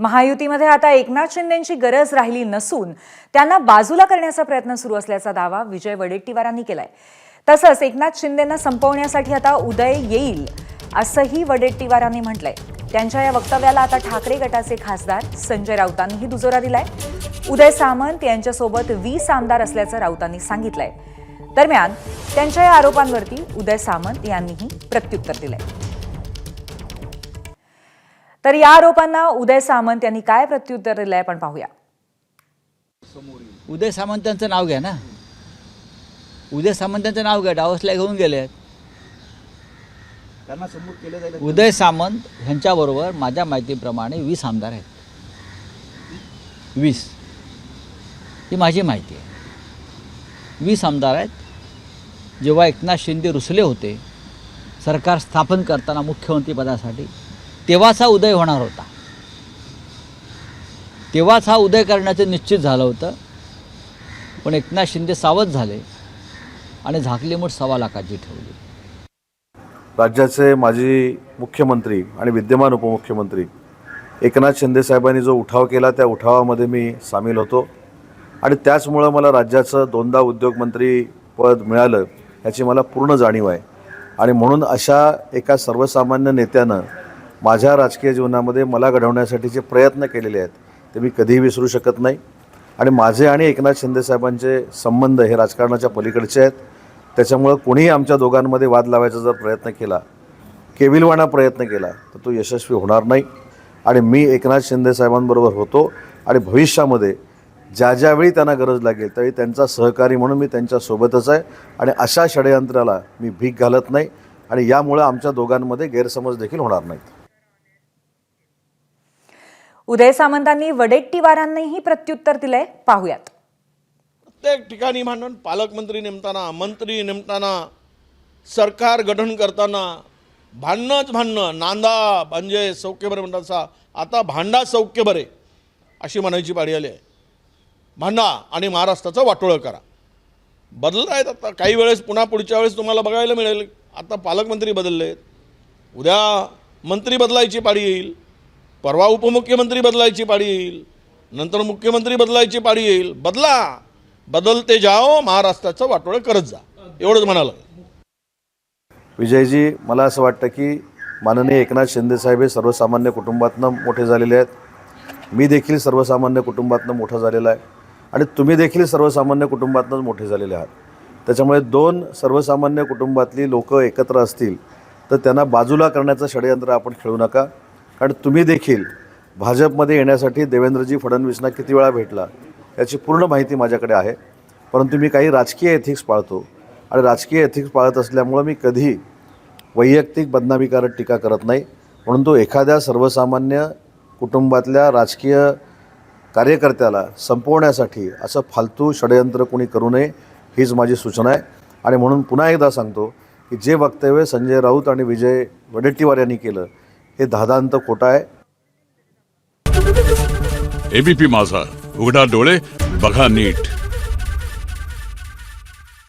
महायुतीमध्ये आता एकनाथ शिंदेंची गरज राहिली नसून त्यांना बाजूला करण्याचा प्रयत्न सुरू असल्याचा दावा विजय वडेट्टीवारांनी केलाय। तसंच एकनाथ शिंदेंना संपवण्यासाठी आता उदय येईल असंही वडेट्टीवारांनी म्हटलंय। त्यांच्या या वक्तव्याला आता ठाकरे गटाचे खासदार संजय राऊतांनीही दुजोरा दिलाय। उदय सामंत यांच्यासोबत 20 आमदार असल्याचं राऊतांनी सांगितलंय। दरम्यान त्यांच्या या आरोपांवरती उदय सामंत यांनीही प्रत्युत्तर दिलंय। तर या आरोपांना उदय सामंत यांनी काय प्रत्युत्तर दिलंय आपण पाहूया। उदय सामंतांचं नाव घ्या ना, उदय सामंतांचं नाव घ्या, डावसला घेऊन गेले। त्यांना समोर केलं जाईल। उदय सामंत ह्यांच्याबरोबर माझ्या माहितीप्रमाणे 20 आमदार आहेत। 20 ही माझी माहिती आहे। 20 आमदार आहेत। जेव्हा एकनाथ शिंदे रुसले होते सरकार स्थापन करताना मुख्यमंत्रीपदासाठी, तेव्हाच हा उदय होणार होता। तेव्हाच हा उदय करण्याचं निश्चित झालं होतं, पण एकनाथ शिंदे सावध झाले आणि झाकली मूठ 1.25 लाखाची ठेवली। राज्याचे माजी मुख्यमंत्री आणि विद्यमान उपमुख्यमंत्री एकनाथ शिंदे साहेबांनी जो उठाव केला त्या उठावामध्ये मी सामील होतो आणि त्याचमुळे मला राज्याचं 2दा उद्योगमंत्री पद मिळालं याची मला पूर्ण जाणीव आहे। आणि म्हणून अशा एका सर्वसामान्य नेत्यानं माझ्या राजकीय जीवनामध्ये मला घडवण्यासाठीचे प्रयत्न केलेले आहेत ते मी कधीही विसरू शकत नाही। आणि माझे आणि एकनाथ शिंदे साहेबांचे संबंध हे राजकारणाच्या पलीकडचे आहेत। त्याच्यामुळे कोणीही आमच्या दोघांमध्ये वाद लावायचा जर प्रयत्न केला, केविलवाणा प्रयत्न केला, तर तो यशस्वी होणार नाही। आणि मी एकनाथ शिंदे साहेबांबरोबर होतो आणि भविष्यामध्ये ज्या ज्यावेळी त्यांना गरज लागेल त्यावेळी त्यांचा सहकारी म्हणून मी त्यांच्यासोबतच आहे। आणि अशा षडयंत्राला मी भीक घालत नाही आणि यामुळे आमच्या दोघांमध्ये गैरसमज देखील होणार नाहीत। उदय सामंतांनी वडेट्टीवारांनीही प्रत्युत्तर दिलंय, पाहूयात। प्रत्येक ठिकाणी भांडण, पालकमंत्री नेमताना, मंत्री नेमताना, सरकार गठन करताना भांडणंच भांडणं। नांदा म्हणजे सौख्य बरे म्हणतात, आता भांडा सौख्य बरे अशी म्हणायची पाळी आली आहे। भांडा आणि महाराष्ट्राचं वाटोळं करा। बदलत आहेत आता काही वेळेस, पुन्हा पुढच्या वेळेस तुम्हाला बघायला मिळेल आता पालकमंत्री बदललेत, उद्या मंत्री बदलायची पाळी येईल, परवा उपमुख्यमंत्री बदलायची पाळी येईल, नंतर मुख्यमंत्री बदलायची पाळी येईल। बदला, बदलते जाओ, महाराष्ट्राचं वाटोळं करत जा, एवढंच म्हणालं। विजयजी, मला असं वाटतं की माननीय एकनाथ शिंदे साहेब हे सर्वसामान्य कुटुंबातनं मोठे झालेले आहेत। मी देखील सर्वसामान्य कुटुंबातनं मोठा झालेला आहे आणि तुम्ही देखील सर्वसामान्य कुटुंबातनंच मोठे झालेले आहात। त्याच्यामुळे 2 सर्वसामान्य कुटुंबातली लोक एकत्र असतील तर त्यांना बाजूला करण्याचं षडयंत्र आपण खेळू नका। कारण तुम्ही देखील भाजपमध्ये येण्यासाठी देवेंद्रजी फडणवीसना किती वेळा भेटला याची पूर्ण माहिती माझ्याकडे आहे। परंतु मी काही राजकीय एथिक्स पाळतो आणि राजकीय एथिक्स पाळत असल्यामुळे मी कधी वैयक्तिक बदनामीकारक टीका करत नाही। म्हणून तो एखाद्या सर्वसामान्य कुटुंबातल्या राजकीय कार्यकर्त्याला संपवण्यासाठी असं फालतू षडयंत्र कोणी करू नये हीच माझी सूचना आहे। आणि म्हणून पुन्हा एकदा सांगतो की जे वक्तव्य संजय राऊत आणि विजय वडेट्टीवार यांनी केलं हे धादांत खोटं आहे। एबीपी माझा, उघडा डोळे बघा नीट।